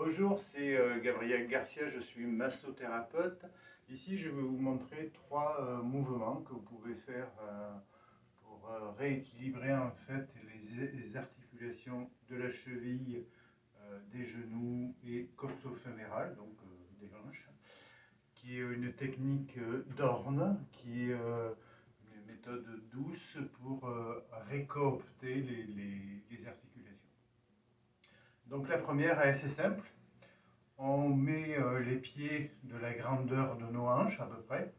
Bonjour, c'est Gabriel Garcia, je suis massothérapeute. Ici, je vais vous montrer trois mouvements que vous pouvez faire pour rééquilibrer en fait les articulations de la cheville, des genoux et coxo-fémorale, donc des hanches, qui est une technique d'Orne, qui est une méthode douce pour récoopter les articulations. Donc la première est assez simple. On met les pieds de la grandeur de nos hanches à peu près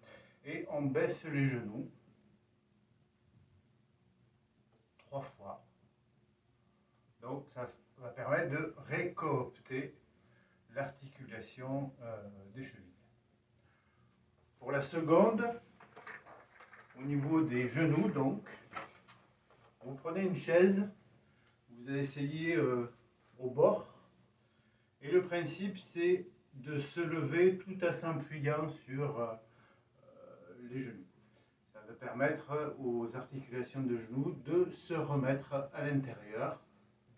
et on baisse les genoux 3 fois. Donc ça va permettre de récoopter l'articulation des chevilles. Pour la seconde, au niveau des genoux, donc, vous prenez une chaise, vous allez essayer au bord. Et le principe, c'est de se lever tout en s'appuyant sur les genoux. Ça va permettre aux articulations de genoux de se remettre à l'intérieur,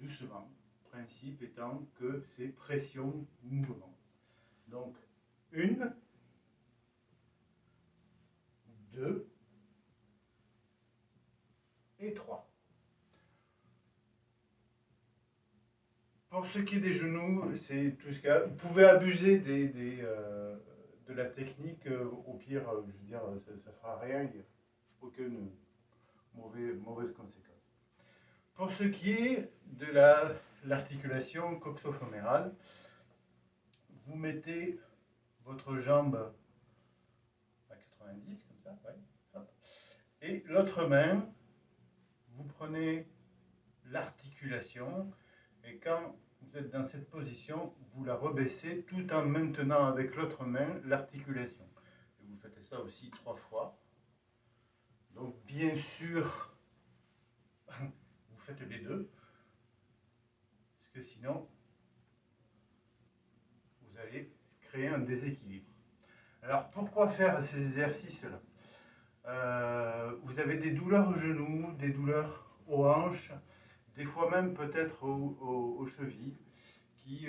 doucement. Le principe étant que c'est pression-mouvement. Donc, 1, 2 et 3. Pour ce qui est des genoux, c'est tout ce qu'il y a. Vous pouvez abuser de la technique, au pire, je veux dire, ça ne fera rien, il n'y a aucune mauvaise conséquence. Pour ce qui est de l'articulation coxo-fémorale, vous mettez votre jambe à 90, comme ça, ouais, hop, et l'autre main, vous prenez l'articulation, et quand vous êtes dans cette position, vous la rebaissez tout en maintenant avec l'autre main l'articulation. Et vous faites ça aussi 3 fois. Donc bien sûr, vous faites les deux, parce que sinon, vous allez créer un déséquilibre. Alors pourquoi faire ces exercices-là? Vous avez des douleurs aux genoux, des douleurs aux hanches, des fois même peut-être aux chevilles, qui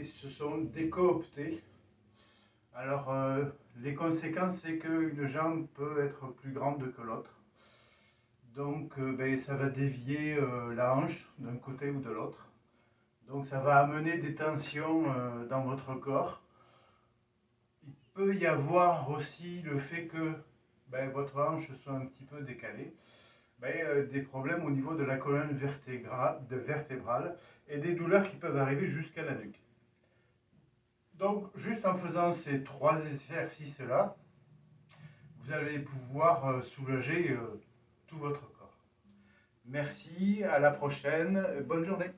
se sont décooptées. Alors les conséquences, c'est qu'une jambe peut être plus grande que l'autre. Donc ça va dévier la hanche d'un côté ou de l'autre. Donc ça va amener des tensions dans votre corps. Il peut y avoir aussi le fait que votre hanche soit un petit peu décalée. Des problèmes au niveau de la colonne vertébrale et des douleurs qui peuvent arriver jusqu'à la nuque. Donc, juste en faisant ces 3 exercices-là, vous allez pouvoir soulager tout votre corps. Merci, à la prochaine, bonne journée.